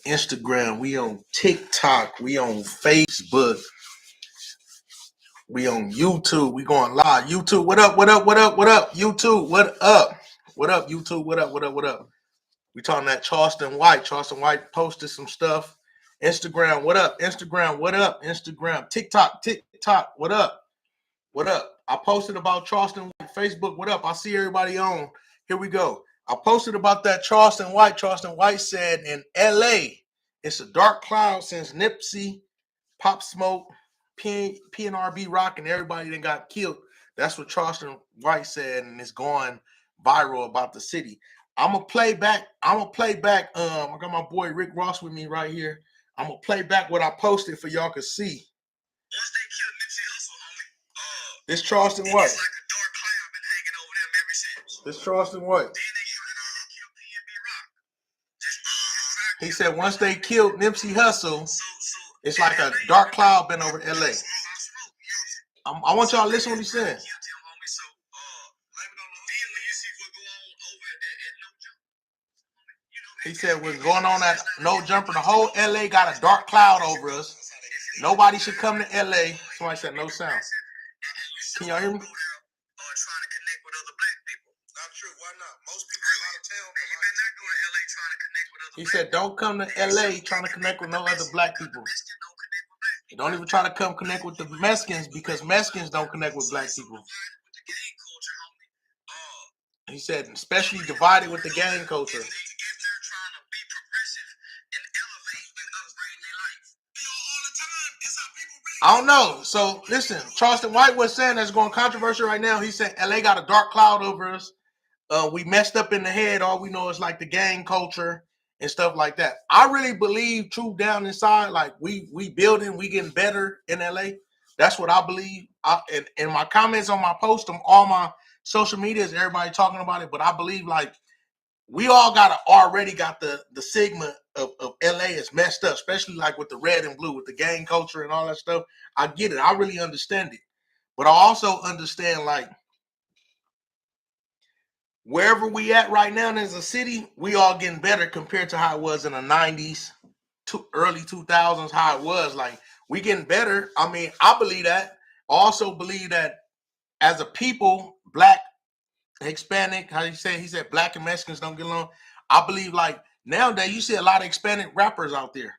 Instagram. We on TikTok. We on Facebook. We on YouTube. We going live. YouTube, what up? What up? What up? What up? YouTube, what up? What up? YouTube, what up? What up? What up? We talking that Charleston White. Charleston White posted some stuff. Instagram, what up? Instagram, what up? Instagram, TikTok, what up? What up? I posted about Charleston White. Facebook, what up? I see everybody on. Here we go. I posted about that Charleston White. Charleston White said in LA, it's a dark cloud since Nipsey, Pop Smoke, PNB Rock, and everybody that got killed. That's what Charleston White said, and it's going viral about the city. I'm gonna play back. I got my boy Rick Ross with me right here. I'm gonna play back what I posted for y'all to see. Once they killed Nipsey Hussle, homie, this Charleston White. It's like a dark cloud been hanging over them ever since. This Charleston White. He said once they killed Nipsey Hussle, it's like a dark cloud been over LA. I want y'all to listen to what he said. He said what's going on at No Jumper, the whole LA got a dark cloud over us. Nobody should come to LA. Somebody said no sound. Can y'all hear me? He said don't come to LA trying to connect with no other black people. Don't even try to come connect with the Mexicans because Mexicans don't connect with black people. He said especially divided with the gang culture. I don't know. So listen, Charleston White was saying that's going controversial right now. He said LA got a dark cloud over us. We messed up in the head. All we know is like the gang culture and stuff like that. I really believe true down inside, like we building, we getting better in LA. That's what I believe. In my comments on my post on all my social medias, everybody talking about it. But I believe like we all already got the stigma of LA is messed up, especially like with the red and blue, with the gang culture and all that stuff. I get it. I really understand it. But I also understand like wherever we at right now as a city, we all getting better compared to how it was in the 90s, to early 2000s, how it was. Like we getting better. I mean, I believe that. I also believe that as a people, black, Hispanic, how you say, he said black and Mexicans don't get along. I believe like nowadays you see a lot of Hispanic rappers out there.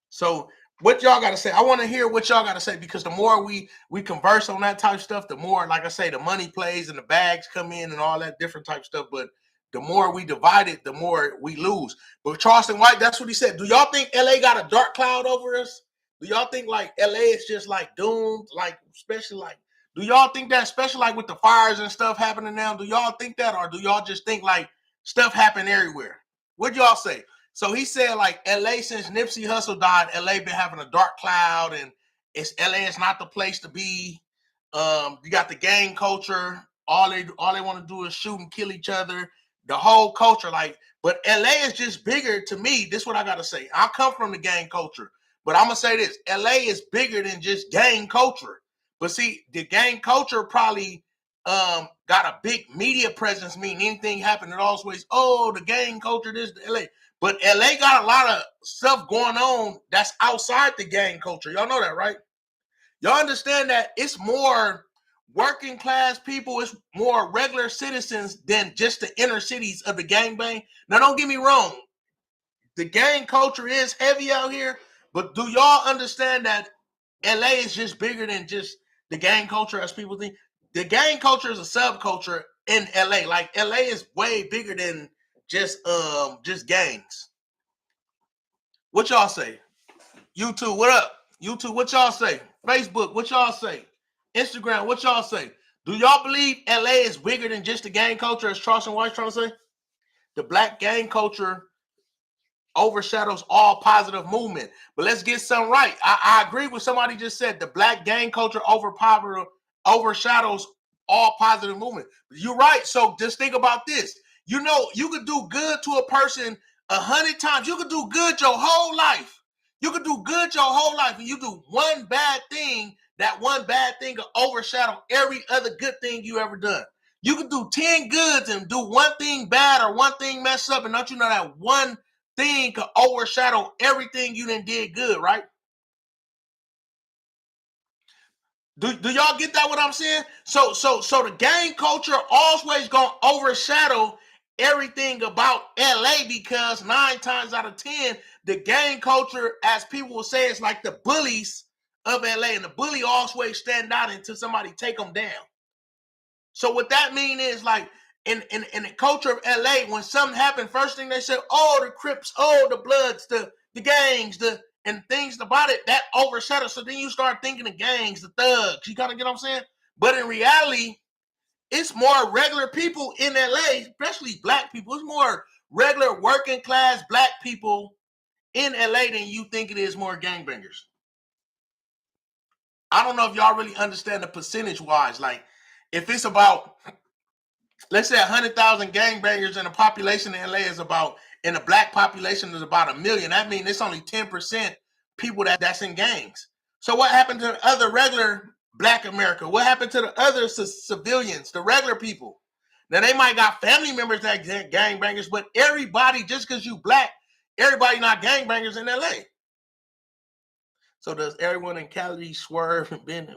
So what y'all got to say? I want to hear what y'all got to say because the more we converse on that type of stuff, the more, like I say, the money plays and the bags come in and all that different type of stuff. But the more we divide it, the more we lose. But Charleston White, that's what he said. Do y'all think LA got a dark cloud over us? Do y'all think like LA is just like doomed? Like especially like, do y'all think that, especially like with the fires and stuff happening now? Do y'all think that, or do y'all just think like stuff happen everywhere? What y'all say? So he said like LA since Nipsey Hussle died, LA been having a dark cloud, and it's LA is not the place to be. You got the gang culture. All they want to do is shoot and kill each other. The whole culture, like, but LA is just bigger to me. This is what I gotta say. I come from the gang culture, but I'm gonna say this: LA is bigger than just gang culture. But see, the gang culture probably got a big media presence, meaning anything happened, it always, oh, the gang culture, this, the LA. But LA got a lot of stuff going on that's outside the gang culture. Y'all know that, right? Y'all understand that it's more working class people, it's more regular citizens than just the inner cities of the gangbang. Now, don't get me wrong. The gang culture is heavy out here, but do y'all understand that LA is just bigger than just the gang culture as people think? The gang culture is a subculture in LA. Like LA is way bigger than just gangs. What y'all say? YouTube, what up? YouTube, what y'all say? Facebook, what y'all say? Instagram, what y'all say? Do y'all believe LA is bigger than just the gang culture, as Charleston White's trying to say? The black gang culture overshadows all positive movement. But let's get something right. I agree with somebody just said the black gang culture overshadows all positive movement. You're right. So just think about this. You know, you could do good to a person 100 times. You could do good your whole life. You could do good your whole life, and you do one bad thing. That one bad thing will overshadow every other good thing you ever done. You could do 10 goods and do one thing bad or one thing messed up, and don't you know that one thing could overshadow everything you done did good, right? Do y'all get that what I'm saying? So the gang culture always gonna overshadow everything about LA because 9 times out of 10, the gang culture, as people will say, is like the bullies of LA, and the bully always stand out until somebody take them down. So what that mean is like in the culture of LA, when something happened, first thing they say, oh, the Crips, oh, the Bloods, the gangs, and things about it, that overshadows. So then you start thinking of gangs, the thugs. You kind of get what I'm saying? But in reality, it's more regular people in LA, especially black people. It's more regular working class black people in LA than you think it is more gangbangers. I don't know if y'all really understand the percentage wise. Like, if it's about, let's say 100,000 gangbangers and the population in LA is about, and the black population is about 1 million. That means it's only 10% people that's in gangs. So what happened to the other regular black America? What happened to the other civilians, the regular people? Now they might got family members that gangbangers, but everybody, just because you black, everybody not gangbangers in LA. So does everyone in Cali swerve and bend?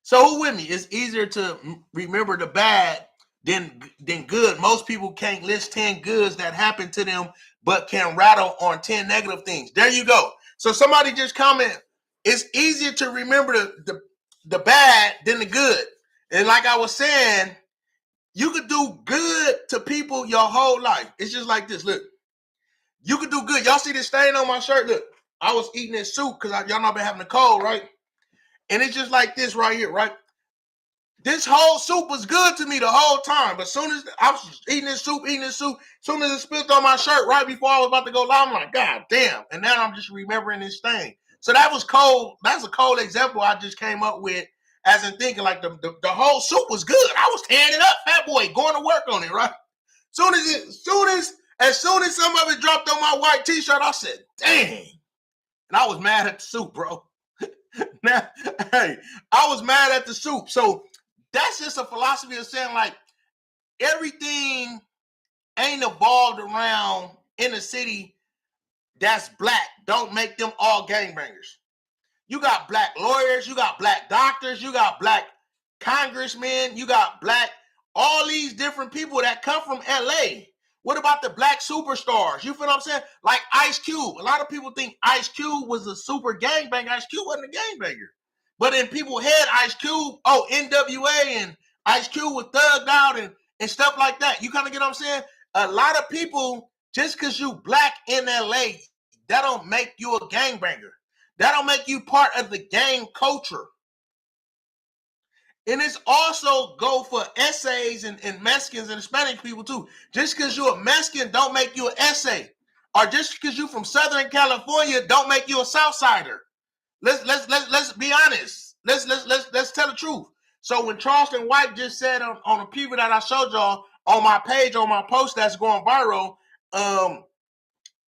So who with me? It's easier to remember the bad than good. Most people can't list 10 goods that happened to them, but can rattle on 10 negative things. There you go. So somebody just comment, it's easier to remember the bad than the good. And like I was saying, you could do good to people your whole life. It's just like this. Look, you could do good. Y'all see this stain on my shirt? Look, I was eating this soup because y'all know I've been having a cold, right? And it's just like this right here, right? This whole soup was good to me the whole time. But soon as I was eating this soup, soon as it spilled on my shirt right before I was about to go live, I'm like, God damn. And now I'm just remembering this thing. So that was cold. That's a cold example I just came up with as in thinking like the whole soup was good. I was tearing it up, fat boy, going to work on it, right? As soon as some of it dropped on my white t-shirt, I said, dang. And I was mad at the soup, bro. Now, hey, I was mad at the soup. So that's just a philosophy of saying like everything ain't evolved around in a city that's black. Don't make them all gangbangers. You got black lawyers, you got black doctors, you got black congressmen, you got black, all these different people that come from LA. What about the black superstars? You feel what I'm saying? Like Ice Cube. A lot of people think Ice Cube was a super gangbanger. Ice Cube wasn't a gangbanger. But in people's head, Ice Cube, oh, NWA and Ice Cube was thugged out and stuff like that. You kind of get what I'm saying? A lot of people, just because you black in LA, that don't make you a gangbanger. That don't make you part of the gang culture. And it's also go for essays and Mexicans and Hispanic people too. Just because you're a Mexican don't make you an essay. Or just because you're from Southern California don't make you a Southsider. Let's be honest. Let's tell the truth. So when Charleston White just said on a preview that I showed y'all on my page, on my post that's going viral,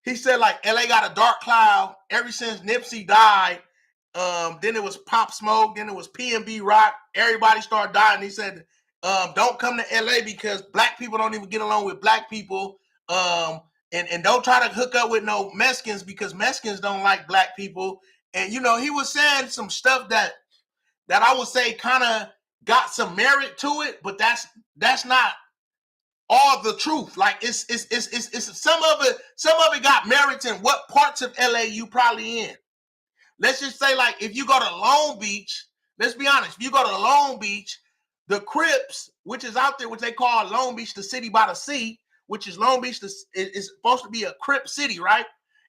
he said like LA got a dark cloud ever since Nipsey died. Then it was Pop Smoke. Then it was PNB Rock. Everybody started dying. He said, don't come to LA because black people don't even get along with black people. And don't try to hook up with no Mexicans because Mexicans don't like black people. And, you know, he was saying some stuff that I would say kind of got some merit to it, but that's not all the truth. Like it's some of it got merit in what parts of LA you probably in. Let's just say, like, if you go to Long Beach, let's be honest, if you go to Long Beach, the Crips, which is out there, which they call Long Beach, the city by the sea, which is Long Beach, is supposed to be a Crip city, right?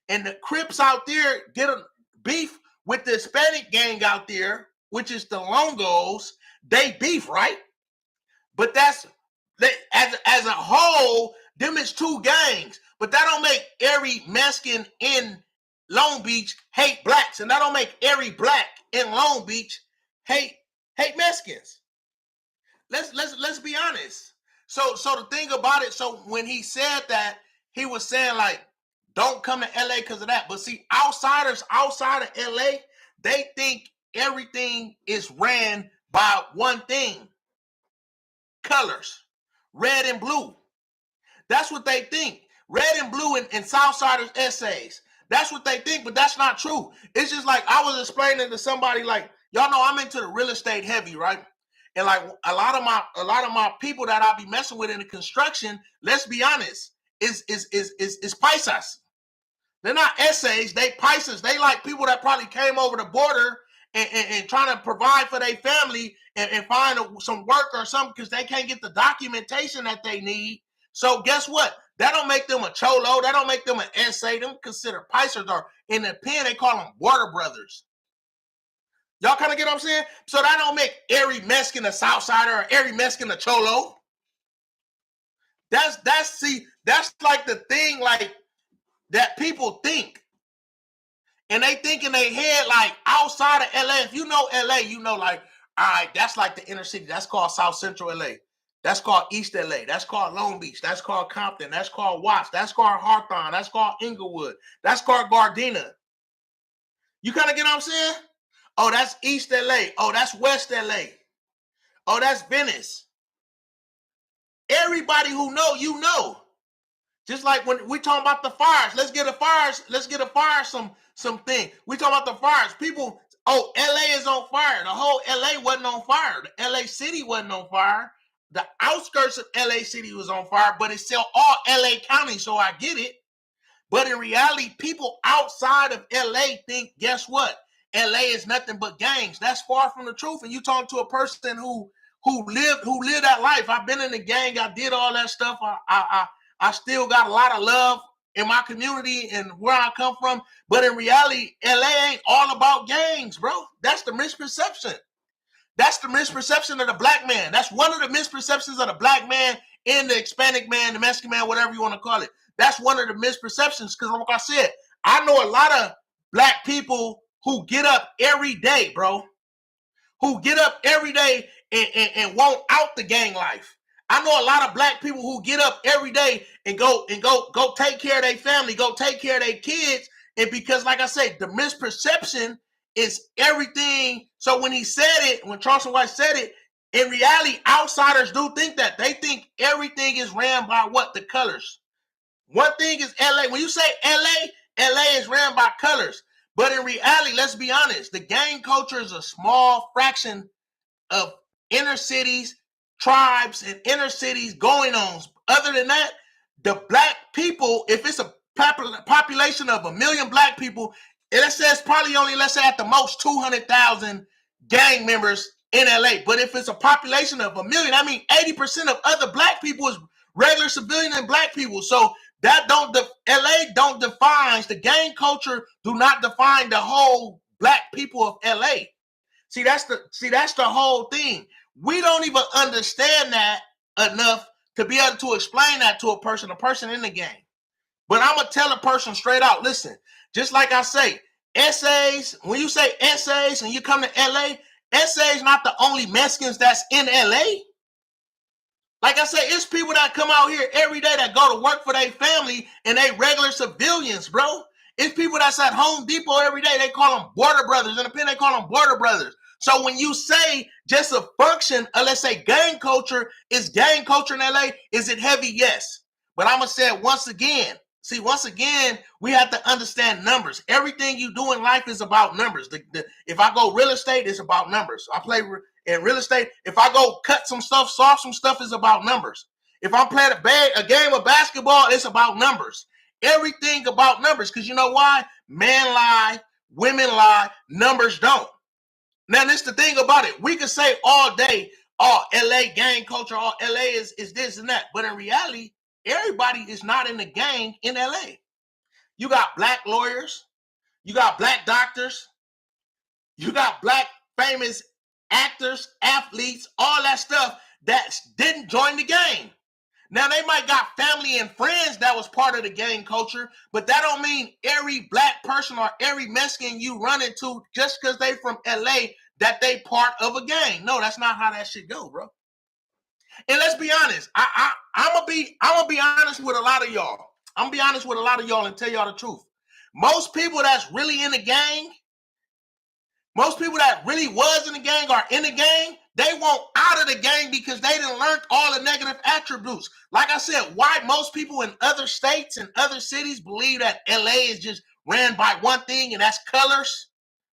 And the Crips out there get a beef with the Hispanic gang out there, which is the Longos. They beef, right? But that's, as a whole, them is two gangs. But that don't make every Mexican in Long Beach hate blacks, and that don't make every black in Long Beach hate Mexicans. Let's be honest. So the thing about it, so when he said that, he was saying like, don't come to LA because of that. But see, outsiders outside of LA, they think everything is ran by one thing: colors, red and blue. That's what they think. Red and blue and Southsiders essays. That's what they think, but that's not true. It's just like I was explaining to somebody, like, y'all know I'm into the real estate heavy, right? And like a lot of my people that I be messing with in the construction, let's be honest, is paisas. They're not essays, they paisas. They like people that probably came over the border and trying to provide for their family and find some work or something because they can't get the documentation that they need. So guess what? That don't make them a cholo. That don't make them an essay. Them considered paisas, or in the pen they call them border brothers. Y'all kind of get what I'm saying? So that don't make every Mexican a Southsider or every Mexican a cholo. That's like the thing, like, that people think. And they think in their head, like, outside of LA, if you know LA, you know, like, all right, that's like the inner city. That's called South Central LA. That's called East LA. That's called Long Beach. That's called Compton. That's called Watts. That's called Hawthorne. That's called Inglewood. That's called Gardena. You kind of get what I'm saying? Oh, that's East LA. Oh, that's West LA. Oh, that's Venice. Everybody who know, you know. Just like when we talking about the fires, let's get a fire something. We talking about the fires. People, oh, LA is on fire. The whole LA wasn't on fire. The LA city wasn't on fire. The outskirts of LA city was on fire, but it's still all LA County, so I get it. But in reality, people outside of LA think, guess what? LA is nothing but gangs. That's far from the truth. And you talk to a person who lived that life. I've been in the gang. I did all that stuff. I still got a lot of love in my community and where I come from. But in reality, LA ain't all about gangs, bro. That's the misperception. That's the misperception of the black man. That's one of the misperceptions of the black man and the Hispanic man, the Mexican man, whatever you want to call it. That's one of the misperceptions because, like I said, I know a lot of black people who get up every day, bro, who get up every day and want out the gang life. I know a lot of black people who get up every day and go take care of their family, go take care of their kids. And because, like I say, the misperception is everything. So when he said it, when Charleston White said it, in reality, outsiders do think that. They think everything is ran by what? The colors. One thing is LA. When you say LA is ran by colors. But in reality, let's be honest, the gang culture is a small fraction of inner cities, tribes, and inner cities going on. Other than that, the black people, if it's a population of 1 million black people, let's say it's probably only, let's say at the most 200,000 gang members in LA. But if it's a population of 1 million, I mean 80% of other black people is regular civilian and black people. So that LA don't define, the gang culture do not define the whole black people of LA. See, that's the whole thing. We don't even understand that enough to be able to explain that to a person in the gang. But I'm gonna tell a person straight out, listen, just like I say, essays, when you say essays and you come to LA, essays not the only Mexicans that's in LA. Like I say, it's people that come out here every day that go to work for their family and they regular civilians, bro. It's people that's at Home Depot every day. They call them border brothers. In the pen, they call them border brothers. So when you say just a function of, let's say, gang culture, is gang culture in LA, is it heavy? Yes. But I'm going to say it once again. See, once again, we have to understand numbers. Everything you do in life is about numbers. If I go real estate, it's about numbers. I play in real estate. If I go cut some stuff, solve some stuff, is about numbers. If I'm playing a game of basketball, it's about numbers. Everything about numbers. Because you know why? Men lie, women lie, numbers don't. Now, this is the thing about it. We can say all day, oh, LA gang culture, oh, LA is this and that. But in reality, everybody is not in the gang in LA. You got black lawyers. You got black doctors. You got black famous actors, athletes, all that stuff that didn't join the gang. Now, they might got family and friends that was part of the gang culture, but that don't mean every black person or every Mexican you run into just because they from LA that they part of a gang. No, that's not how that shit go, bro. And let's be honest. I'm gonna be honest with a lot of y'all. I'm gonna be honest with a lot of y'all and tell y'all the truth. Most people that's really in the gang, Most people that really was in the gang or in the gang, they want out of the gang because they didn't learn all the negative attributes. Like I said, why most people in other states and other cities believe that LA is just ran by one thing, and that's colors.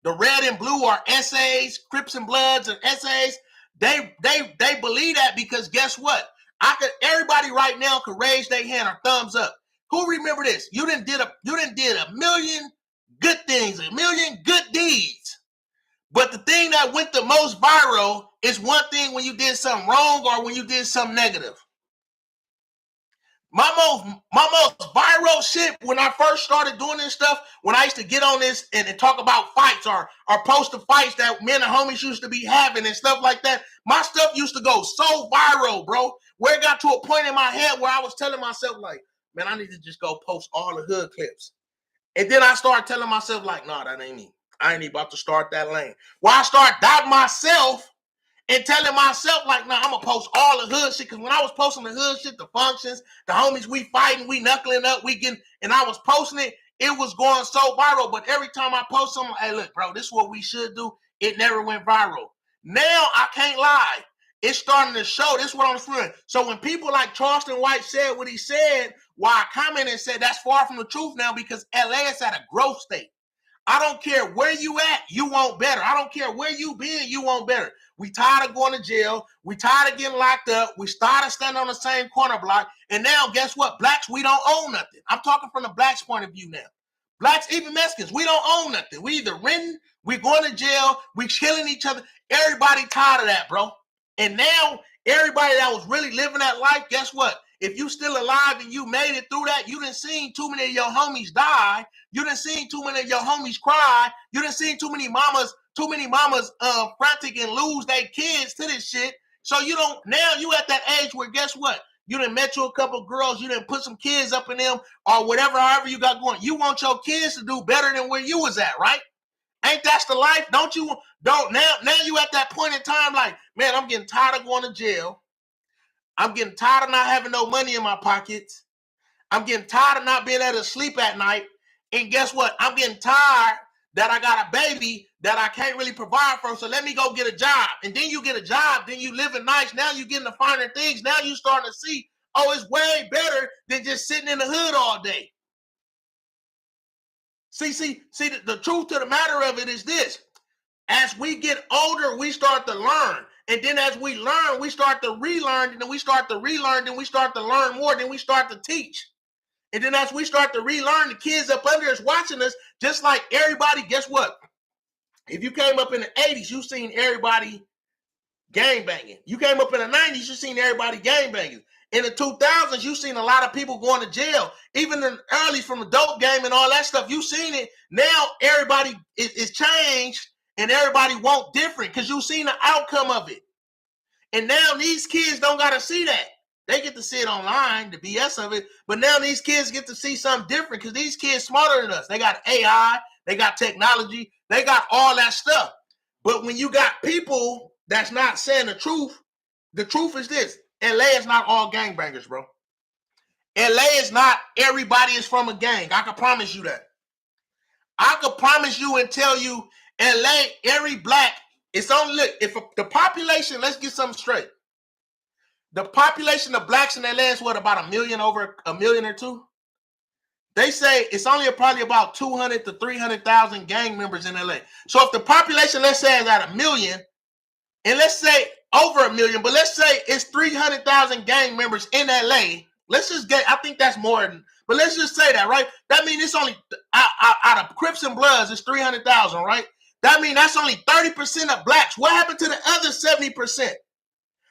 The red and blue are SAs, Crips and Bloods and SAs. They believe that because guess what? Everybody right now could raise their hand or thumbs up. Who remember this? You done did a million good things, a million good deeds. But the thing that went the most viral is one thing when you did something wrong or when you did something negative. My most viral shit when I first started doing this stuff, when I used to get on this and talk about fights or post the fights that me and the homies used to be having and stuff like that, my stuff used to go so viral, bro, where it got to a point in my head where I was telling myself, like, man, I need to just go post all the hood clips. And then I started telling myself, like, nah, that ain't me. I ain't about to start that lane. Well, I started doubting myself and telling myself, like, nah, I'm going to post all the hood shit. Because when I was posting the hood shit, the functions, the homies, we fighting, we knuckling up, and I was posting it, it was going so viral. But every time I post something, hey, look, bro, this is what we should do. It never went viral. Now, I can't lie. It's starting to show. This is what I'm feeling. So when people like Charleston White said what he said, why I commented and said that's far from the truth now because LA is at a growth state. I don't care where you at, you want better. I don't care where you been, you want better. We tired of going to jail. We tired of getting locked up. We started standing on the same corner block. And now, guess what? Blacks, we don't own nothing. I'm talking from the blacks' point of view now. Blacks, even Mexicans, we don't own nothing. We either renting, we going to jail, we killing each other. Everybody tired of that, bro. And now, everybody that was really living that life, guess what? If you still alive and you made it through that, you done seen too many of your homies die. You done seen too many of your homies cry. You done seen too many mamas frantic and lose their kids to this shit. So now you at that age where guess what? You done met you a couple girls, you done put some kids up in them or whatever, however you got going. You want your kids to do better than where you was at, right? Ain't that the life? Now you at that point in time like, man, I'm getting tired of going to jail. I'm getting tired of not having no money in my pockets. I'm getting tired of not being able to sleep at night. And guess what? I'm getting tired that I got a baby that I can't really provide for. So let me go get a job. And then you get a job. Then you living nice. Now you getting the finer things. Now you starting to see, oh, it's way better than just sitting in the hood all day. See, the truth to the matter of it is this. As we get older, we start to learn. And then as we learn, we start to relearn. And then we start to relearn. Then we start to learn more. Then we start to teach. And then as we start to relearn, the kids up under us watching us, just like everybody, guess what? If you came up in the 80s, you seen everybody gang banging. You came up in the 90s, you seen everybody gang banging. In the 2000s, you seen a lot of people going to jail. Even in the early from the dope game and all that stuff, you seen it. Now everybody is changed and everybody want different because you seen the outcome of it. And now these kids don't got to see that. They get to see it online, the BS of it. But now these kids get to see something different because these kids smarter than us. They got AI, they got technology, they got all that stuff. But when you got people that's not saying the truth is this. LA is not all gangbangers, bro. LA is not everybody is from a gang. I can promise you that. I could promise you and tell you LA, every black, it's only, look, if the population, let's get something straight. The population of blacks in LA is what, about 1 million, over 1 million or 2? They say it's only probably about 200 to 300,000 gang members in LA. So if the population, let's say, is at 1 million, and let's say over 1 million, but let's say it's 300,000 gang members in LA. Let's just get, I think that's more than, but let's just say that, right? That means it's only, out of Crips and Bloods, it's 300,000, right? That means that's only 30% of blacks. What happened to the other 70%?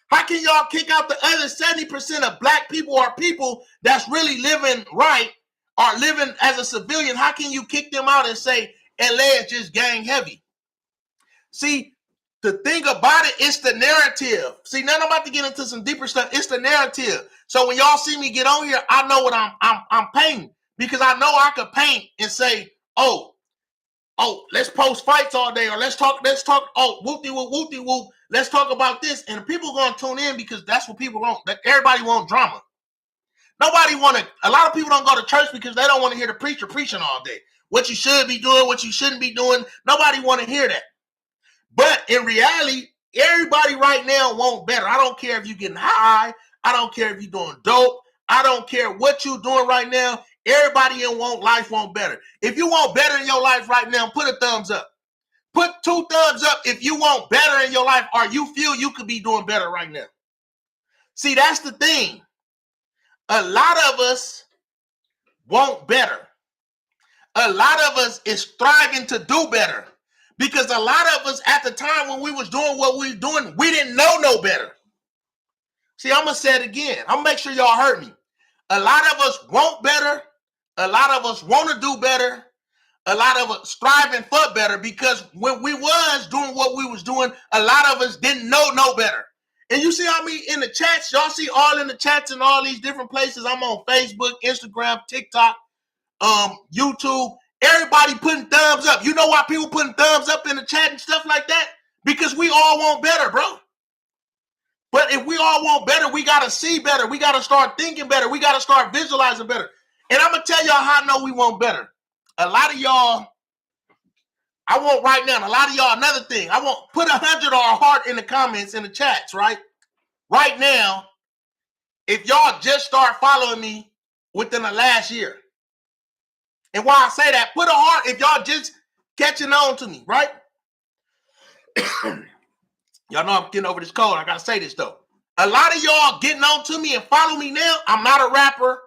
How can y'all kick out the other 70% of black people or people that's really living right or living as a civilian? How can you kick them out and say LA is just gang heavy? See, the thing about it, it's the narrative. See, now I'm about to get into some deeper stuff. It's the narrative. So when y'all see me get on here, I know what I'm painting because I know I could paint and say, oh, let's post fights all day, or let's talk, oh, whoop-de-whoop, let's talk about this. And people are going to tune in because that's what people want. Everybody wants drama. A lot of people don't go to church because they don't want to hear the preacher preaching all day. What you should be doing, what you shouldn't be doing. Nobody want to hear that. But in reality, everybody right now want better. I don't care if you're getting high. I don't care if you're doing dope. I don't care what you're doing right now. Everybody in life want better. If you want better in your life right now, put a thumbs up. Put 2 thumbs up if you want better in your life or you feel you could be doing better right now. See, that's the thing. A lot of us want better. A lot of us is striving to do better because a lot of us at the time when we was doing what we were doing, we didn't know no better. See, I'm going to say it again. I'm going to make sure y'all heard me. A lot of us want better. A lot of us want to do better. A lot of us striving for better because when we was doing what we was doing, a lot of us didn't know no better. And you see how me in the chats, y'all see all in the chats in all these different places. I'm on Facebook, Instagram, TikTok, YouTube. Everybody putting thumbs up. You know why people putting thumbs up in the chat and stuff like that? Because we all want better, bro. But if we all want better, we got to see better. We got to start thinking better. We got to start visualizing better. And I'm going to tell y'all how I know we want better. A lot of y'all, I want right now, a lot of y'all, another thing, I want put 100 or a heart in the comments, in the chats, right? Right now, if y'all just start following me within the last year. And why I say that, put a heart if y'all just catching on to me, right? Y'all know I'm getting over this cold. I got to say this, though. A lot of y'all getting on to me and follow me now. I'm not a rapper.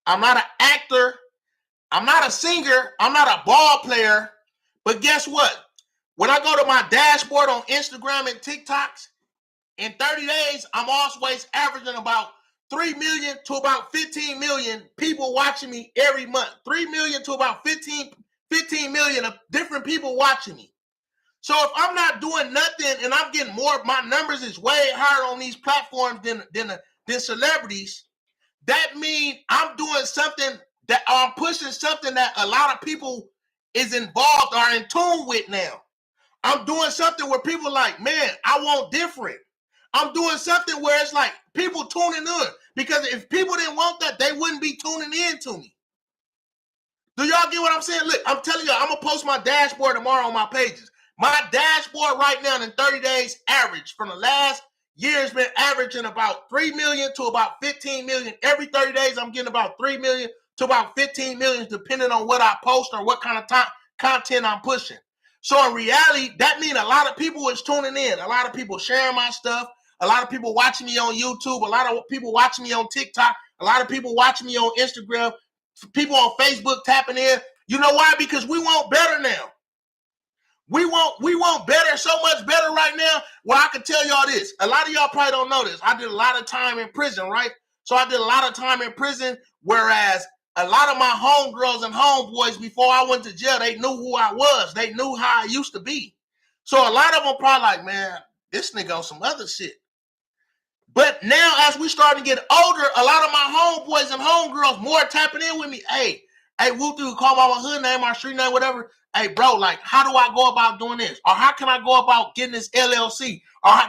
I'm not an actor. I'm not a singer. I'm not a ball player. But guess what? When I go to my dashboard on Instagram and TikToks, in 30 days, I'm always averaging about 3 million to about 15 million people watching me every month. 3 million to about 15 million of different people watching me. So if I'm not doing nothing and I'm getting more, my numbers is way higher on these platforms than celebrities, that means I'm doing something that I'm pushing something that a lot of people is involved or in tune with now. I'm doing something where people are like, man, I want different. I'm doing something where it's like people tuning in because if people didn't want that, they wouldn't be tuning in to me. Do y'all get what I'm saying? Look, I'm telling y'all, I'm going to post my dashboard tomorrow on my pages. My dashboard right now in 30 days average from the last year has been averaging about 3 million to about 15 million. Every 30 days, I'm getting about 3 million to about 15 million, depending on what I post or what kind of content I'm pushing. So in reality, that means a lot of people is tuning in. A lot of people sharing my stuff. A lot of people watching me on YouTube. A lot of people watching me on TikTok. A lot of people watching me on Instagram. People on Facebook tapping in. You know why? Because we want better now. We want better, so much better right now. Well, I can tell y'all this. A lot of y'all probably don't know this. I did a lot of time in prison, right? So I did a lot of time in prison, whereas a lot of my homegirls and homeboys before I went to jail, they knew who I was. They knew how I used to be. So a lot of them probably like, man, this nigga on some other shit. But now as we starting to get older, a lot of my homeboys and homegirls more tapping in with me. Hey, Woo-Thoo, call my hood name, my street name, whatever. Hey, bro, like, how do I go about doing this? Or how can I go about getting this LLC?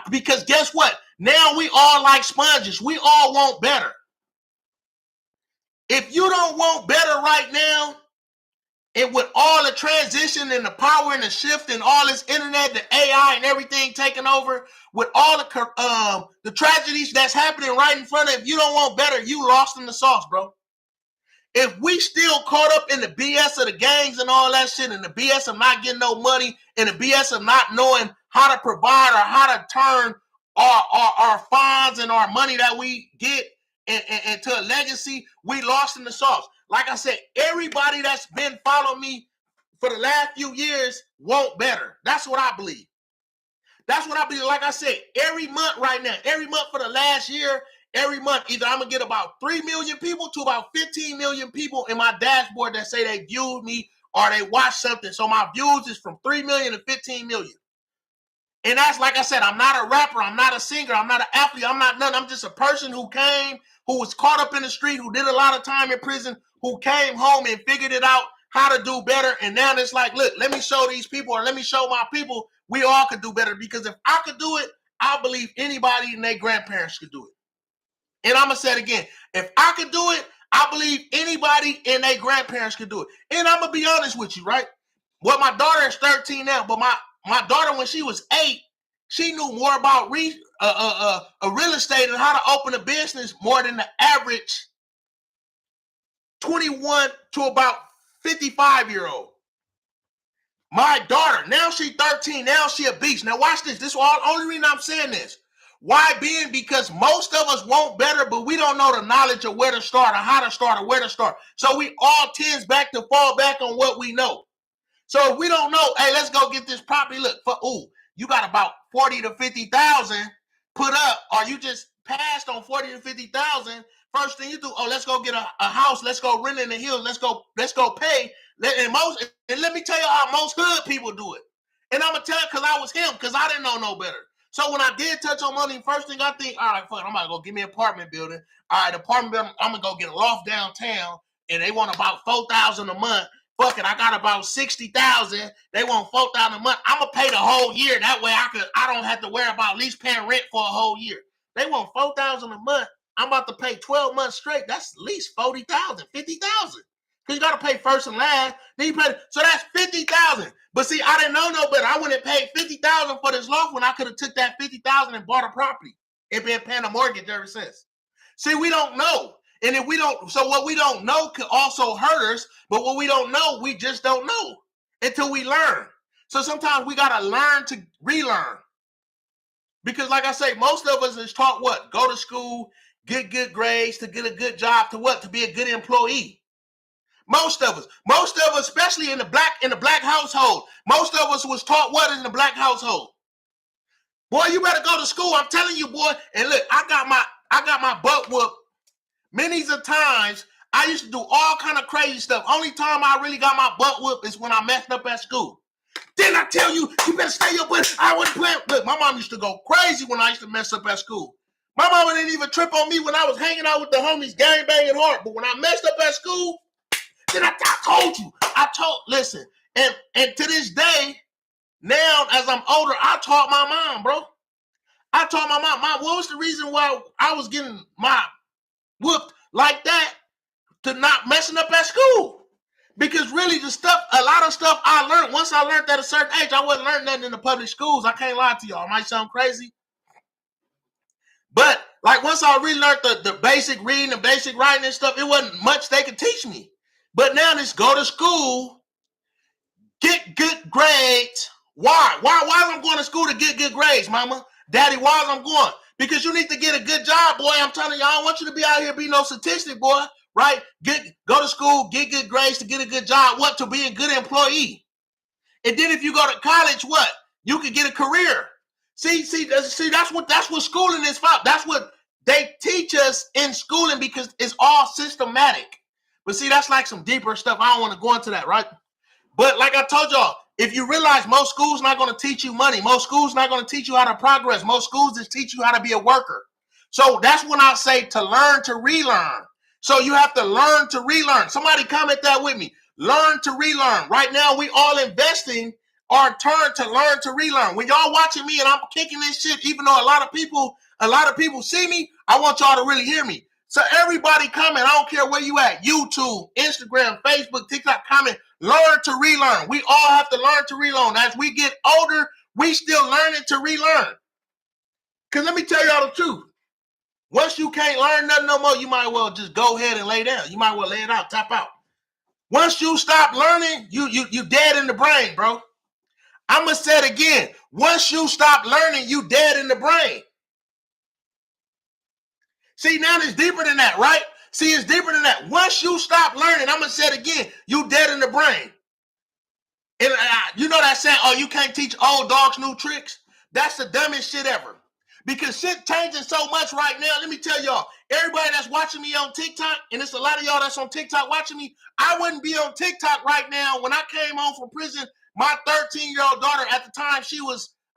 Because guess what? Now we all like sponges. We all want better. If you don't want better right now, and with all the transition and the power and the shift and all this internet, the AI and everything taking over, with all the tragedies that's happening right in front of you, if you don't want better, you lost in the sauce, bro. If we still caught up in the BS of the gangs and all that shit and the BS of not getting no money and the BS of not knowing how to provide or how to turn our funds and our money that we get into a legacy, we lost in the sauce. Like I said, everybody that's been following me for the last few years want better. That's what I believe. That's what I believe. Like I said, every month right now, every month for the last year, every month, either I'm going to get about 3 million people to about 15 million people in my dashboard that say they viewed me or they watched something. So my views is from 3 million to 15 million. And that's, like I said, I'm not a rapper. I'm not a singer. I'm not an athlete. I'm not nothing. I'm just a person who was caught up in the street, who did a lot of time in prison, who came home and figured it out how to do better. And now it's like, look, let me show these people or let me show my people we all could do better. Because if I could do it, I believe anybody and their grandparents could do it. And I'm going to say it again. If I could do it, I believe anybody and their grandparents could do it. And I'm going to be honest with you, right? Well, my daughter is 13 now, but my daughter, when she was 8, she knew more about real estate and how to open a business more than the average 21 to about 55-year-old. My daughter, now she's 13, now she a beast. Now watch this. This is the only reason I'm saying this. Why being? Because most of us want better, but we don't know the knowledge of where to start or how to start or where to start. So we all tends back to fall back on what we know. So if we don't know, hey, let's go get this property. Look, you got about 40 to 50,000 put up, or you just passed on 40 to 50,000. First thing you do, let's go get a house. Let's go rent in the hills. Let's go pay. And let me tell you how most hood people do it. And I'm gonna tell you because I was him, because I didn't know no better. So when I did touch on money, first thing I think, all right, fuck, I'm gonna go get me an apartment building. All right, apartment building, I'm gonna go get a loft downtown, and they want about $4,000 a month. Fuck it, I got about 60,000. They want 4,000 a month. I'm gonna pay the whole year. That way I don't have to worry about at least paying rent for a whole year. They want 4,000 a month. I'm about to pay 12 months straight. That's at least 40,000, 50,000. Because you got to pay first and last. Then you pay, so that's 50,000. But see, I didn't know no better. I wouldn't have paid 50,000 for this loft when I could have took that 50,000 and bought a property and been paying a mortgage ever since. See, we don't know. And if we don't, so what we don't know could also hurt us, but what we don't know, we just don't know until we learn. So sometimes we got to learn to relearn. Because like I say, most of us is taught what? Go to school, get good grades, to get a good job, to what? To be a good employee. Most of us, especially in the black household, most of us was taught what in the black household? Boy, you better go to school. I'm telling you, boy. And look, I got my butt whooped many a times. I used to do all kind of crazy stuff. Only time I really got my butt whooped is when I messed up at school. Didn't I tell you, you better stay your butt? I wouldn't play. Look, my mom used to go crazy when I used to mess up at school. My mama didn't even trip on me when I was hanging out with the homies, gang banging hard. But when I messed up at school, then I told you. Listen, and to this day, now as I'm older, I taught my mom, bro. I taught my mom, what was the reason why I was getting my whooped like that to not messing up at school? Because really a lot of stuff I learned, once I learned at a certain age, I wasn't learning nothing in the public schools. I can't lie to y'all. It might sound crazy. But like once I really learned the basic reading and basic writing and stuff, it wasn't much they could teach me. But now just go to school, get good grades. Why? Why am I going to school to get good grades, mama? Daddy, why am I going? Because you need to get a good job, boy. I'm telling you, I don't want you to be out here be no statistic, boy. Right? Go to school, get good grades to get a good job. What? To be a good employee. And then if you go to college, what? You can get a career. See, that's what schooling is for. That's what they teach us in schooling because it's all systematic. But see, that's like some deeper stuff. I don't want to go into that, right? But like I told y'all, if you realize most schools not going to teach you money, most schools not going to teach you how to progress, most schools just teach you how to be a worker. So that's when I say to learn to relearn. So you have to learn to relearn. Somebody comment that with me. Learn to relearn. Right now, we all investing our turn to learn to relearn. When y'all watching me and I'm kicking this shit, even though a lot of people see me, I want y'all to really hear me. So everybody comment. I don't care where you at. YouTube, Instagram, Facebook, TikTok, comment. Learn to relearn. We all have to learn to relearn. As we get older, we still learning to relearn. Because let me tell y'all the truth. Once you can't learn nothing no more, you might well just go ahead and lay down. You might well lay it out, tap out. Once you stop learning, you dead in the brain, bro. I'm going to say it again. Once you stop learning, you dead in the brain. See, now it's deeper than that, right? See, it's deeper than that. Once you stop learning, I'm going to say it again, you dead in the brain. And you know that saying, oh, you can't teach old dogs new tricks? That's the dumbest shit ever. Because shit changing so much right now. Let me tell y'all, everybody that's watching me on TikTok, and it's a lot of y'all that's on TikTok watching me, I wouldn't be on TikTok right now. When I came home from prison, my 13-year-old daughter at the time,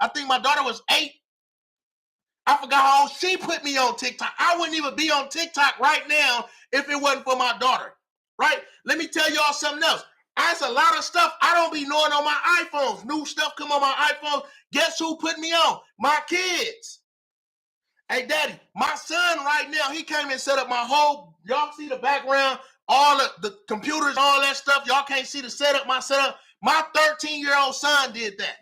I think my daughter was 8. I forgot how old she put me on TikTok. I wouldn't even be on TikTok right now if it wasn't for my daughter, right? Let me tell y'all something else. That's a lot of stuff I don't be knowing on my iPhones. New stuff come on my iPhone. Guess who put me on? My kids. Hey, Daddy, my son right now, he came and set up my whole, y'all see the background, all the computers, all that stuff. Y'all can't see the setup, my setup. My 13-year-old son did that.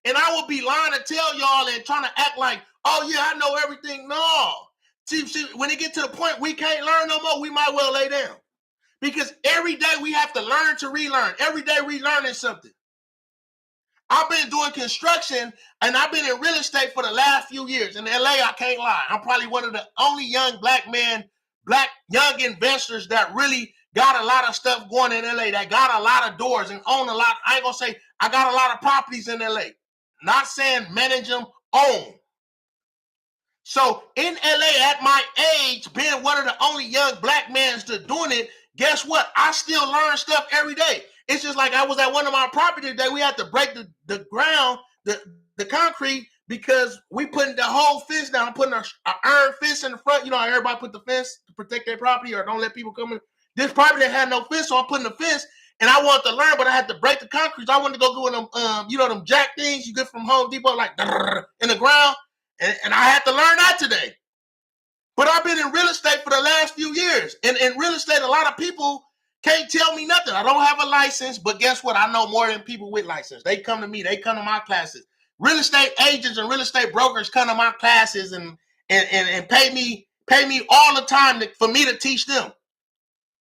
And I would be lying to tell y'all and trying to act like, oh yeah, I know everything. No. See, when it get to the point we can't learn no more, we might well lay down. Because every day we have to learn to relearn. Every day relearning something. I've been doing construction and I've been in real estate for the last few years. In LA, I can't lie. I'm probably one of the only young black young investors that really got a lot of stuff going in LA, that got a lot of doors and own a lot. I ain't gonna say I got a lot of properties in LA. Not saying manage them, own. So in LA at my age, being one of the only young black men still doing it, guess what? I still learn stuff every day. It's just like I was at one of my properties today. We had to break the ground, the concrete, because we putting the whole fence down. I'm putting an iron fence in the front. You know how everybody put the fence to protect their property or don't let people come in. This property had no fence, so I'm putting the fence. And I wanted to learn, but I had to break the concrete. So I wanted to go do them, them jack things you get from Home Depot, like in the ground. And I had to learn that today. But I've been in real estate for the last few years. And in real estate, a lot of people can't tell me nothing. I don't have a license, but guess what? I know more than people with license. They come to me. They come to my classes. Real estate agents and real estate brokers come to my classes and pay me all the time for me to teach them.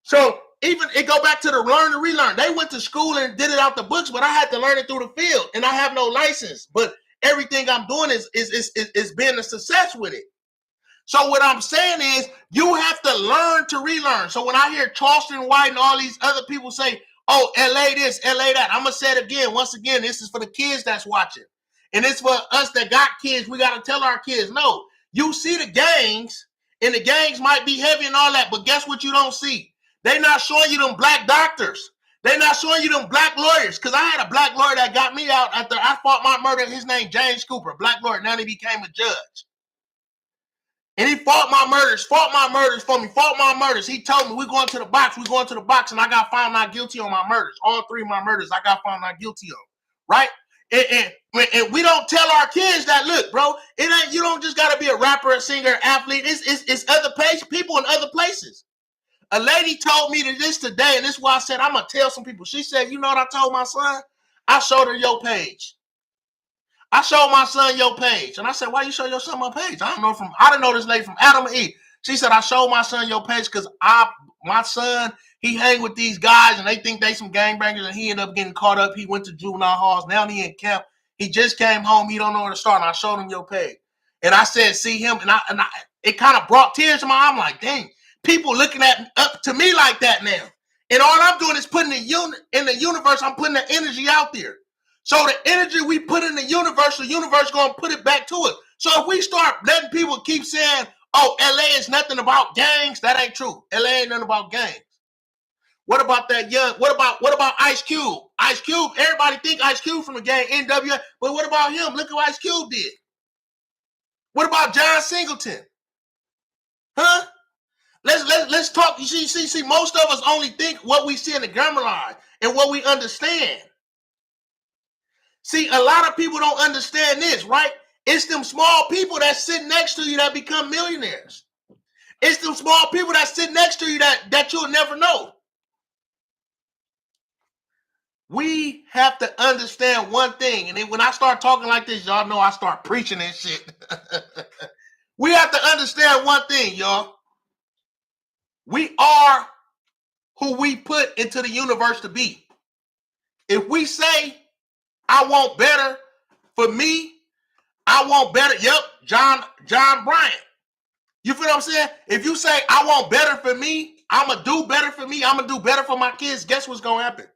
So even it go back to the learn and relearn. They went to school and did it out the books, but I had to learn it through the field. And I have no license. But everything I'm doing is being a success with it. So what I'm saying is you have to learn to relearn. So when I hear Charleston White and all these other people say, oh, LA this, LA that, I'm going to say it again. Once again, this is for the kids that's watching. And it's for us that got kids. We got to tell our kids, no, you see the gangs, and the gangs might be heavy and all that, but guess what you don't see? They're not showing you them black doctors. They're not showing you them black lawyers. Because I had a black lawyer that got me out after I fought my murder. His name, James Cooper, black lawyer. Now he became a judge. And he fought my murders for me, fought my murders. He told me, we're going to the box, and I got found not guilty on my murders. All three of my murders, I got found not guilty on, right? And we don't tell our kids that, look, bro, it ain't, you don't just got to be a rapper, a singer, athlete. It's other people in other places. A lady told me this today, and this is why I said I'm going to tell some people. She said, you know what I told my son? I showed her your page. I showed my son your page. And I said, why you show your son my page? I didn't know this lady from Adam and Eve. She said, I showed my son your page because my son, he hang with these guys and they think they some gangbangers, and he ended up getting caught up. He went to juvenile halls. Now he in camp. He just came home. He don't know where to start. And I showed him your page. And I said, see him. And it kind of brought tears to my eyes. I'm like, dang, people looking up to me like that now. And all I'm doing is putting in the universe, I'm putting the energy out there. So the energy we put in the universe going to put it back to us. So if we start letting people keep saying, oh, LA is nothing about gangs, that ain't true. LA ain't nothing about gangs. What about that young? What about Ice Cube? Ice Cube, everybody think Ice Cube from the gang NWA, but what about him? Look what Ice Cube did. What about John Singleton? Huh? Let's talk. You see, most of us only think what we see in the grammar line and what we understand. See, a lot of people don't understand this, right? It's them small people that sit next to you that become millionaires. It's them small people that sit next to you that you'll never know. We have to understand one thing. And then when I start talking like this, y'all know I start preaching and shit. We have to understand one thing, y'all. We are who we put into the universe to be. If we say, I want better for me, I want better. Yep, John Bryant. You feel what I'm saying? If you say, I want better for me, I'm going to do better for me, I'm going to do better for my kids, guess what's going to happen?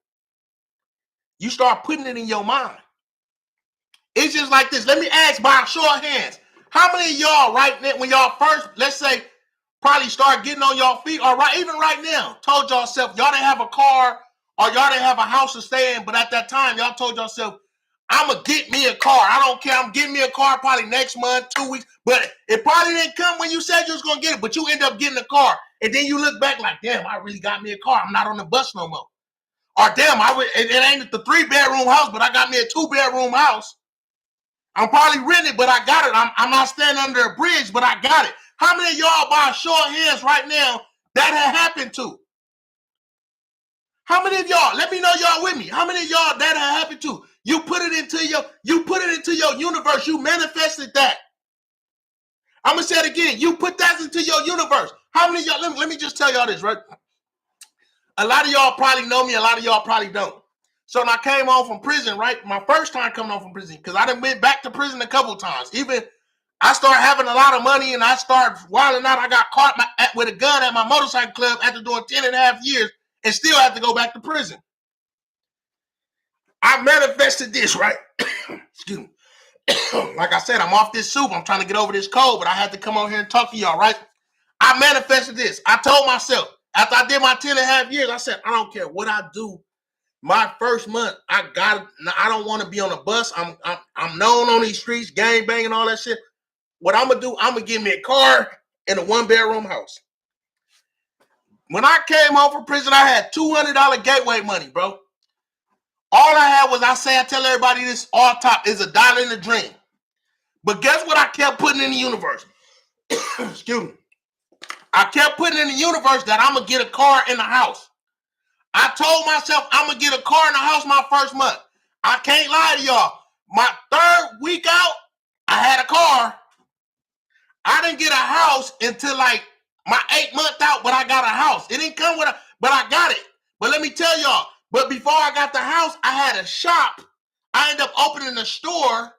You start putting it in your mind. It's just like this. Let me ask by a show of hands. How many of y'all right now, when y'all first, let's say, probably start getting on y'all feet, or even right now, told y'all self, y'all didn't have a car or y'all didn't have a house to stay in, but at that time, y'all told yourself, I'm going to get me a car. I don't care. I'm getting me a car probably next month, 2 weeks. But it probably didn't come when you said you was going to get it, but you end up getting a car. And then you look back like, damn, I really got me a car. I'm not on the bus no more. Or damn, it ain't the 3-bedroom house, but I got me a 2-bedroom house. I'm probably renting, but I got it. I'm not standing under a bridge, but I got it. How many of y'all by a show of hands right now that had happened to? How many of y'all, let me know y'all with me. How many of y'all that had happened to? You put it into into your universe, you manifested that. I'm going to say it again. You put that into your universe. How many of y'all, let me just tell y'all this, right? A lot of y'all probably know me. A lot of y'all probably don't. So when I came home from prison, right? My first time coming home from prison, because I done went back to prison a couple times. Even I started having a lot of money and I started wilding out. I got caught with a gun at my motorcycle club after doing 10 and a half years and still had to go back to prison. I manifested this, right? Excuse me. Like I said, I'm off this soup. I'm trying to get over this cold, but I had to come on here and talk to y'all, right? I manifested this. I told myself, after I did my 10 and a half years, I said, I don't care what I do. My first month, I don't want to be on a bus. I'm known on these streets, gang banging, all that shit. What I'm going to do, I'm going to give me a car and a 1-bedroom house. When I came home from prison, I had $200 gateway money, bro. All I had was, I tell everybody this all top, is $1 in the dream. But guess what I kept putting in the universe? Excuse me. I kept putting in the universe that I'm going to get a car in the house. I told myself I'm going to get a car in the house my first month. I can't lie to y'all. My third week out, I had a car. I didn't get a house until like my 8th month out, but I got a house. It didn't come with but I got it. But let me tell y'all, but before I got the house, I had a shop. I ended up opening a store.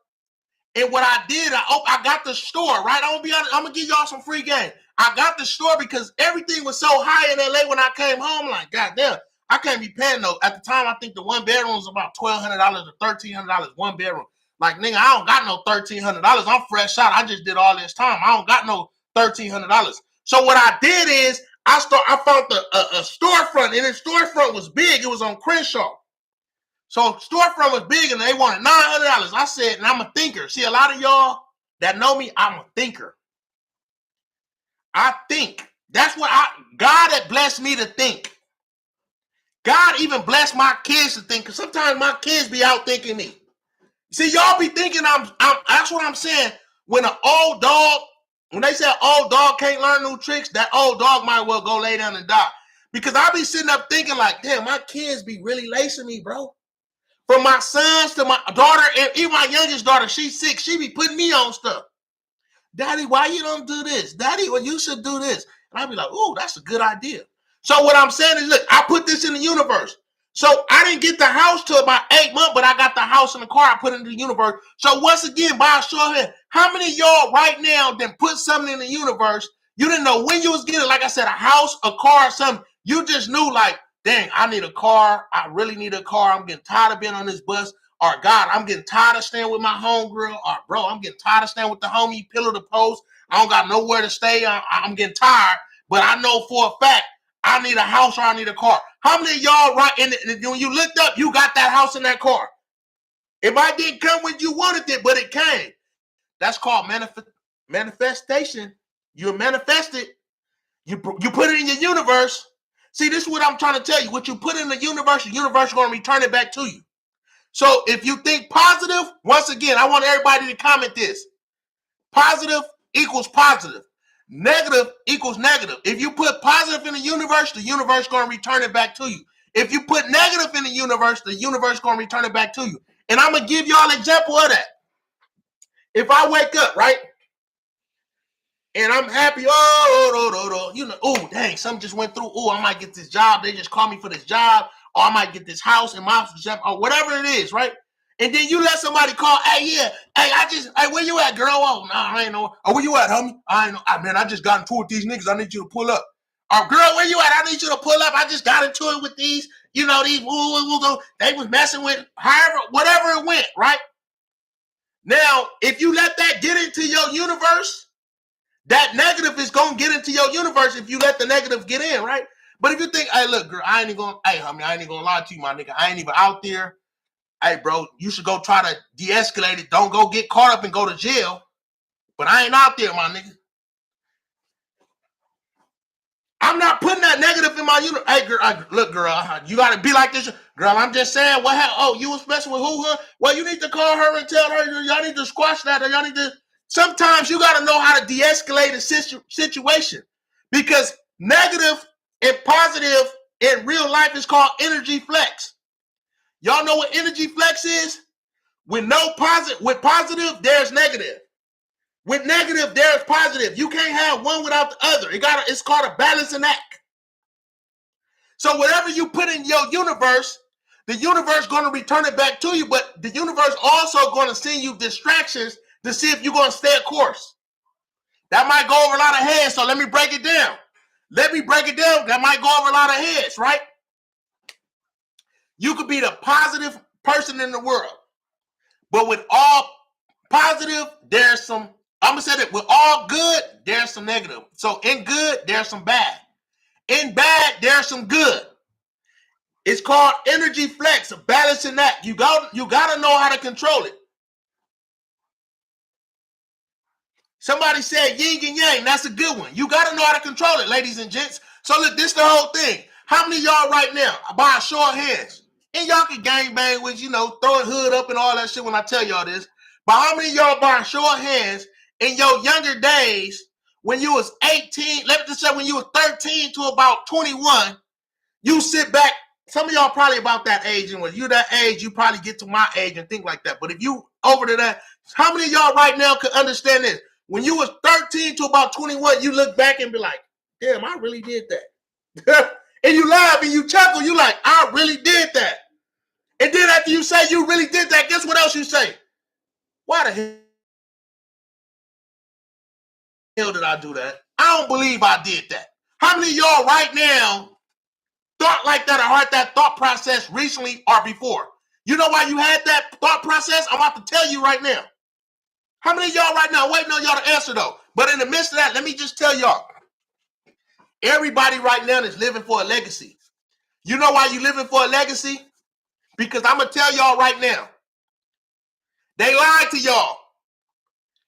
And what I did, I got the store, right? I'm going to give y'all some free game. I got the store because everything was so high in LA when I came home. Like, goddamn, I can't be paying no. At the time, I think the 1-bedroom was about $1,200 or $1,300, 1 bedroom. Like, nigga, I don't got no $1,300. I'm fresh out. I just did all this time. I don't got no $1,300. So what I did is I found a storefront, and the storefront was big. It was on Crenshaw. So storefront was big and they wanted $900. I said, and I'm a thinker. See, a lot of y'all that know me, I'm a thinker. I think. That's what God had blessed me to think. God even blessed my kids to think, because sometimes my kids be out thinking me. See, y'all be thinking that's what I'm saying. When they say an old dog can't learn new tricks, that old dog might well go lay down and die. Because I be sitting up thinking like, damn, my kids be really lacing me, bro. From my sons to my daughter, and even my youngest daughter, she's 6. She be putting me on stuff. Daddy, why you don't do this? Daddy, well, you should do this. And I be like, oh, that's a good idea. So what I'm saying is, look, I put this in the universe. So I didn't get the house till about 8 months, but I got the house and the car. I put it in the universe. So once again, by a show of hands, how many of y'all right now that put something in the universe, you didn't know when you was getting, like I said, a house, a car, or something. You just knew like, dang, I need a car. I really need a car. I'm getting tired of being on this bus. Or God, I'm getting tired of staying with my homegirl. Or bro, I'm getting tired of staying with the homie pillow to post. I don't got nowhere to stay. I'm getting tired. But I know for a fact I need a house or I need a car. How many of y'all right in when you looked up, you got that house and that car? It might didn't come when you wanted it, but it came. That's called manifestation. You manifested. You put it in your universe. See, this is what I'm trying to tell you. What you put in the universe is going to return it back to you. So if you think positive, once again, I want everybody to comment this. Positive equals positive. Negative equals negative. If you put positive in the universe is going to return it back to you. If you put negative in the universe is going to return it back to you. And I'm going to give y'all an example of that. If I wake up, right, and I'm happy, dang, something just went through. Oh, I might get this job. They just called me for this job. Or I might get this house in my or whatever it is, right? And then you let somebody call, hey, where you at, girl? Oh, no, I ain't know. Oh, where you at, homie? I ain't know. Man, I just got into it with these niggas. I need you to pull up. Or, girl, where you at? I need you to pull up. I just got into it with these, these, they was messing with, however, whatever it went, right? Now, if you let that get into your universe, that negative is going to get into your universe if you let the negative get in, right? But if you think, hey, look, girl, I ain't even going to lie to you, my nigga. I ain't even out there. Hey, bro, you should go try to de-escalate it. Don't go get caught up and go to jail. But I ain't out there, my nigga. I'm not putting that negative in my universe. Hey, girl, look, girl, you got to be like this. Girl, I'm just saying, what happened? Oh, you was messing with who, huh? Well, you need to call her and tell her, y'all need to squash that, or y'all need to. Sometimes you got to know how to de-escalate a situation, because negative and positive in real life is called energy flex. Y'all know what energy flex is? With positive, there's negative. With negative, there's positive. You can't have one without the other. It's called a balancing act. So whatever you put in your universe, the universe going to return it back to you, but the universe also going to send you distractions to see if you're going to stay a course. That might go over a lot of heads, so let me break it down. That might go over a lot of heads, right? You could be the positive person in the world, but with all positive, there's some, I'm going to say that with all good, there's some negative. So in good, there's some bad. In bad, there's some good. It's called energy flex, a balancing act. You got to know how to control it. Somebody said yin and yang. That's a good one. You got to know how to control it, ladies and gents. So look, this the whole thing. How many of y'all right now, by a show of hands, and y'all can gangbang with, throwing hood up and all that shit when I tell y'all this, but how many of y'all by a show of hands in your younger days, when you was 18, let me just say when you was 13 to about 21, you sit back. Some of y'all probably about that age, and when you're that age, you probably get to my age and think like that. But if you over to that, how many of y'all right now could understand this? When you was 13 to about 21, you look back and be like, damn, I really did that. And you laugh and you chuckle. You like, I really did that. And then after you say you really did that, guess what else you say? Why the hell did I do that? I don't believe I did that. How many of y'all right now thought like that or had that thought process recently or before? You know why you had that thought process? I'm about to tell you right now. How many of y'all right now waiting on y'all to answer though? But in the midst of that, let me just tell y'all. Everybody right now is living for a legacy. You know why you living for a legacy? Because I'm going to tell y'all right now. They lied to y'all.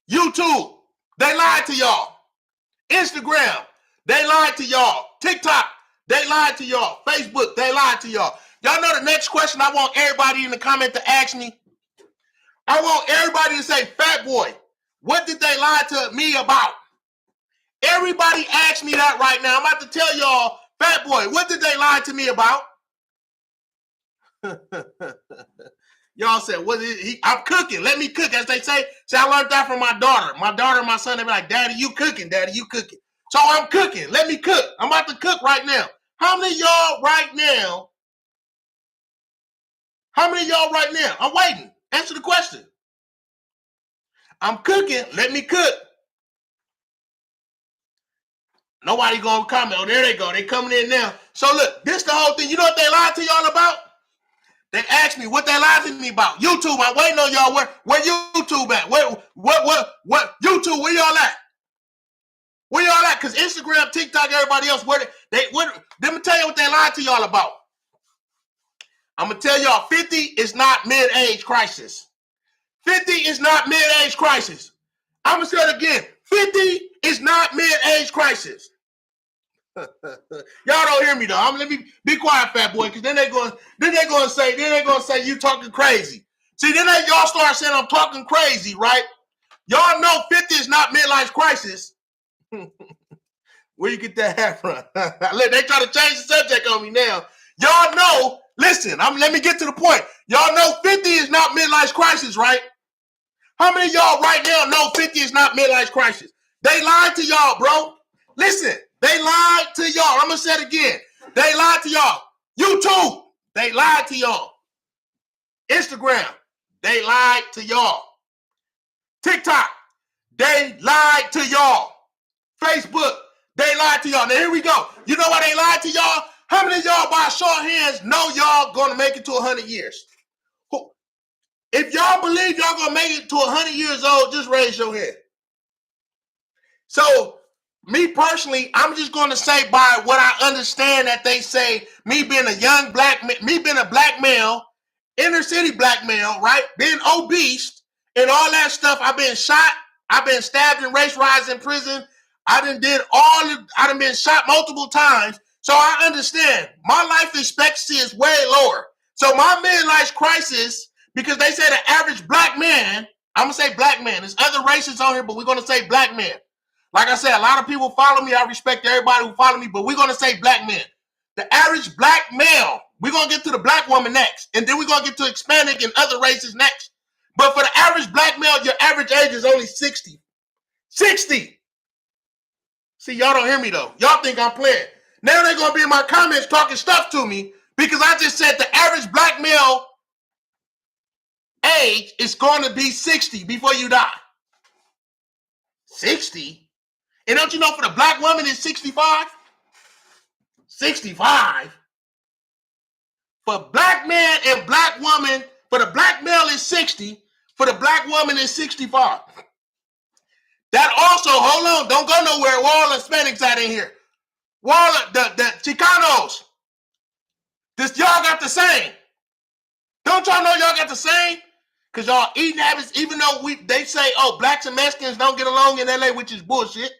YouTube, they lied to y'all. Instagram, they lied to y'all. TikTok, they lied to y'all. Facebook, they lied to y'all. Y'all know the next question I want everybody in the comment to ask me? I want everybody to say, Fat Boy, what did they lie to me about? Everybody ask me that right now. I'm about to tell y'all, Fat Boy, what did they lie to me about? Y'all said, what is he? I'm cooking. Let me cook, as they say. See, I learned that from my daughter. My daughter and my son, they be like, Daddy, you cooking. Daddy, you cooking. So I'm cooking. Let me cook. I'm about to cook right now. How many of y'all right now? I'm waiting. Answer the question. I'm cooking. Let me cook. Nobody gonna comment. Oh, there they go. They coming in now. So look, this the whole thing. You know what they lied to y'all about? They asked me what they lied to me about. YouTube. I'm waiting on y'all. Where YouTube at? What YouTube? Where y'all at? Where y'all at? Because Instagram, TikTok, everybody else, let me tell you what they lied to y'all about. I'm gonna tell y'all 50 is not mid-age crisis. 50 is not mid-age crisis. I'm gonna say it again. 50 is not mid-age crisis. Y'all don't hear me though. Let me be quiet, Fat Boy, because then they gonna say you talking crazy. See, then y'all start saying I'm talking crazy, right? Y'all know 50 is not midlife crisis. Where you get that hat from? They try to change the subject on me now. Y'all know, listen, let me get to the point. Y'all know 50 is not midlife crisis, right? How many of y'all right now know 50 is not midlife crisis? They lied to y'all, bro. Listen, they lied to y'all. I'm going to say it again. They lied to y'all. YouTube, they lied to y'all. Instagram, they lied to y'all. TikTok, they lied to y'all. Facebook, they lied to y'all. Now here we go. You know why they lied to y'all? How many of y'all by short hands know y'all going to make it to 100 years? If y'all believe y'all going to make it to 100 years old, just raise your hand. So, me personally, I'm just going to say by what I understand that they say, me being a black male, inner city black male, right? Being obese and all that stuff. I've been shot. I've been stabbed in race riots in prison. I done been shot multiple times. So I understand my life expectancy is way lower. So my midlife crisis, because they say the average black man, I'm going to say black man. There's other races on here, but we're going to say black man. Like I said, a lot of people follow me. I respect everybody who follow me, but we're going to say black man. The average black male, we're going to get to the black woman next. And then we're going to get to Hispanic and other races next. But for the average black male, your average age is only 60. 60. See, y'all don't hear me though. Y'all think I'm playing. Now they're going to be in my comments talking stuff to me because I just said the average black male age is going to be 60 before you die. 60? And don't you know for the black woman it's 65? 65? For black man and black woman, for the black male is 60, for the black woman is 65. That also, hold on, don't go nowhere. Where all the Hispanics at in here? Where the Chicanos? This y'all got the same. Don't y'all know y'all got the same? Because y'all eating habits, even though they say, oh, blacks and Mexicans don't get along in LA, which is bullshit.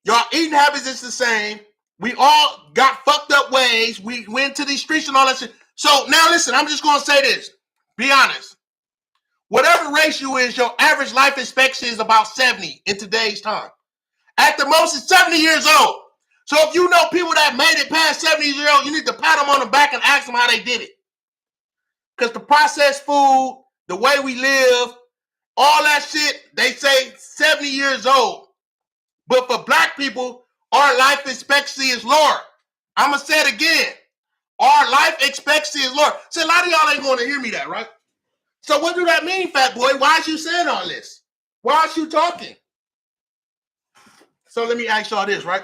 Y'all eating habits is the same. We all got fucked up ways. We went to these streets and all that shit. So now listen, I'm just going to say this. Be honest. Whatever race you is, your average life expectancy is about 70 in today's time. At the most, it's 70 years old. So if you know people that made it past 70 years old, you need to pat them on the back and ask them how they did it. Because the processed food, the way we live, all that shit, they say 70 years old. But for black people, our life expectancy is lower. I'm going to say it again. Our life expectancy is lower. So a lot of y'all ain't going to hear me that, right? So what do that mean, fat boy? Why is you saying all this? Why is you talking? So let me ask y'all this, right?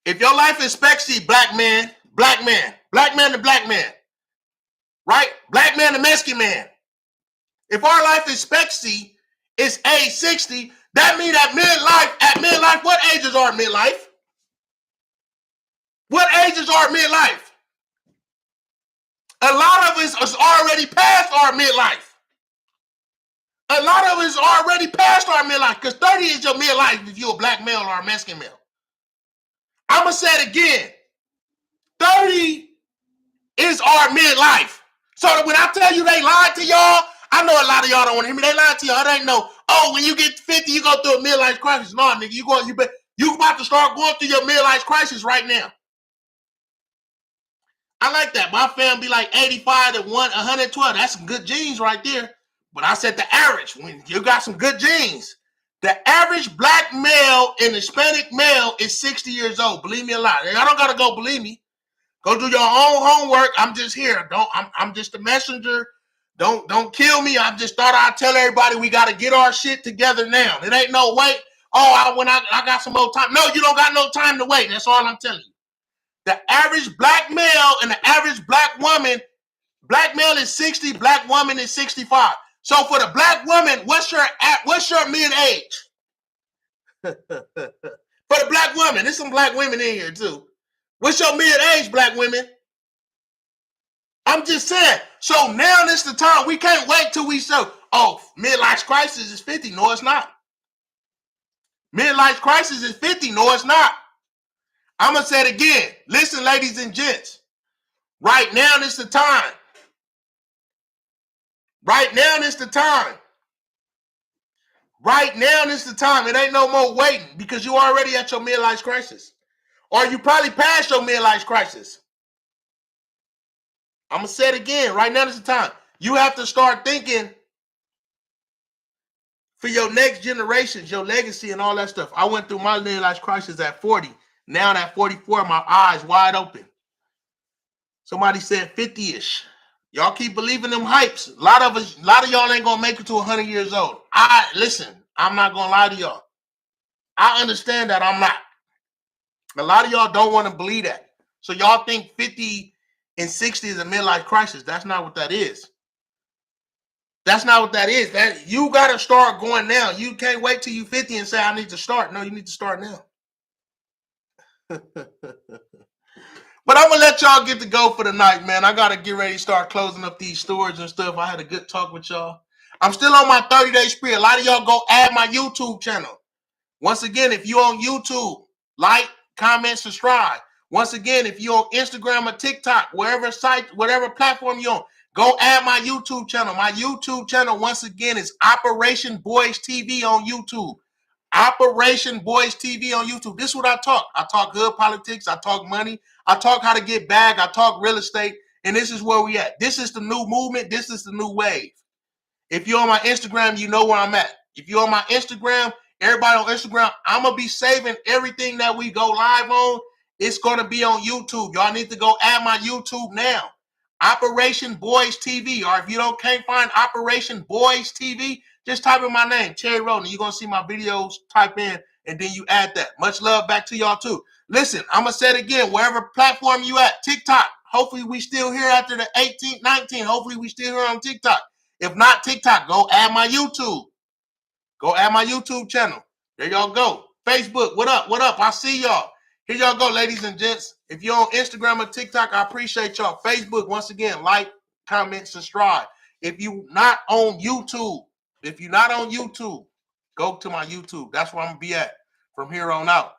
If your life expectancy, black man to black man, right? Black man to Mexican man. If our life expectancy is age 60, that means at midlife, what ages are midlife? What ages are midlife? A lot of us is already past our midlife. A lot of us already past our midlife because 30 is your midlife if you're a black male or a Mexican male. I'm going to say it again. 30 is our midlife. So when I tell you they lied to y'all, I know a lot of y'all don't want to hear me. They lied to y'all. They ain't know, oh, when you get 50, you go through a midlife crisis. No, nigga, you about to start going through your midlife crisis right now. I like that. My family be like 85 to 112. That's some good genes right there. But I said the average. When you got some good genes. The average black male and Hispanic male is 60 years old. Believe me a lot. Y'all don't gotta go believe me. Go do your own homework. I'm just here. I'm just a messenger. Don't kill me. I just thought I'd tell everybody we gotta get our shit together now. It ain't no wait. Oh, I got some more time. No, you don't got no time to wait. That's all I'm telling you. The average black male and the average black woman, black male is 60, black woman is 65. So for the black woman, what's your mid age? For the black woman, there's some black women in here too. What's your mid age, black women? I'm just saying. So now this the time. We can't wait till we show, oh, midlife crisis is 50. No, it's not. Midlife crisis is 50. No, it's not. I'm going to say it again. Listen, ladies and gents. Right now is the time. Right now is the time. Right now is the time. It ain't no more waiting because you already at your midlife crisis. Or you probably passed your midlife crisis. I'm going to say it again. Right now is the time. You have to start thinking for your next generations, your legacy and all that stuff. I went through my midlife crisis at 40. Now at 44, my eyes wide open. Somebody said 50-ish. Y'all keep believing them hypes. A lot of y'all ain't gonna make it to 100 years old. Listen, I'm not gonna lie to y'all. I understand that I'm not. A lot of y'all don't want to believe that. So y'all think 50 and 60 is a midlife crisis. That's not what that is. That's not what that is. That you gotta start going now. You can't wait till you 50 and say I need to start. No, you need to start now. But I'm going to let y'all get to go for the night, man. I got to get ready to start closing up these stores and stuff. I had a good talk with y'all. I'm still on my 30-day spree. A lot of y'all go add my YouTube channel. Once again, if you on YouTube, like, comment, subscribe. Once again, if you on Instagram or TikTok, wherever site, whatever platform you're on, go add my YouTube channel. My YouTube channel, once again, is Operation Boys TV on YouTube. Operation Boys TV on YouTube. This is what I talk. I talk hood politics. I talk money. I talk how to get back. I talk real estate. And this is where we at. This is the new movement. This is the new wave. If you're on my Instagram, you know where I'm at. If you're on my Instagram, everybody on Instagram, I'm going to be saving everything that we go live on. It's going to be on YouTube. Y'all need to go add my YouTube now. Operation Boys TV. Or if you can't find Operation Boys TV, just type in my name, Cherry Roden. You're going to see my videos, type in, and then you add that. Much love back to y'all too. Listen, I'm going to say it again. Wherever platform you at, TikTok. Hopefully we still here after the 18th, 19th. Hopefully we still here on TikTok. If not TikTok, go add my YouTube. Go add my YouTube channel. There y'all go. Facebook, what up? What up? I see y'all. Here y'all go, ladies and gents. If you're on Instagram or TikTok, I appreciate y'all. Facebook, once again, like, comment, subscribe. If you not on YouTube, go to my YouTube. That's where I'm going to be at from here on out.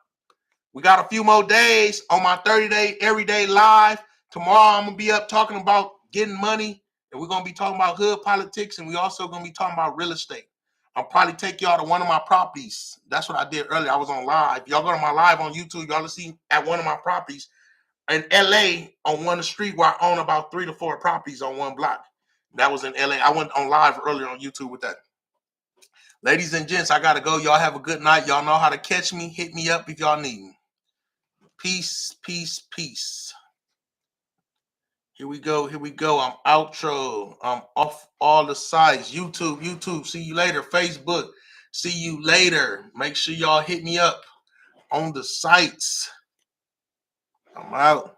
We got a few more days on my 30-day everyday live. Tomorrow I'm going to be up talking about getting money, and we're going to be talking about hood politics, and we also going to be talking about real estate. I'll probably take y'all to one of my properties. That's what I did earlier. I was on live. Y'all go to my live on YouTube, y'all will see at one of my properties in LA on one street where I own about 3 to 4 properties on one block. That was in LA. I went on live earlier on YouTube with that. Ladies and gents, I got to go. Y'all have a good night. Y'all know how to catch me. Hit me up if y'all need me. Peace, peace, peace. Here we go. Here we go. I'm outro. I'm off all the sites. YouTube. See you later. Facebook. See you later. Make sure y'all hit me up on the sites. I'm out.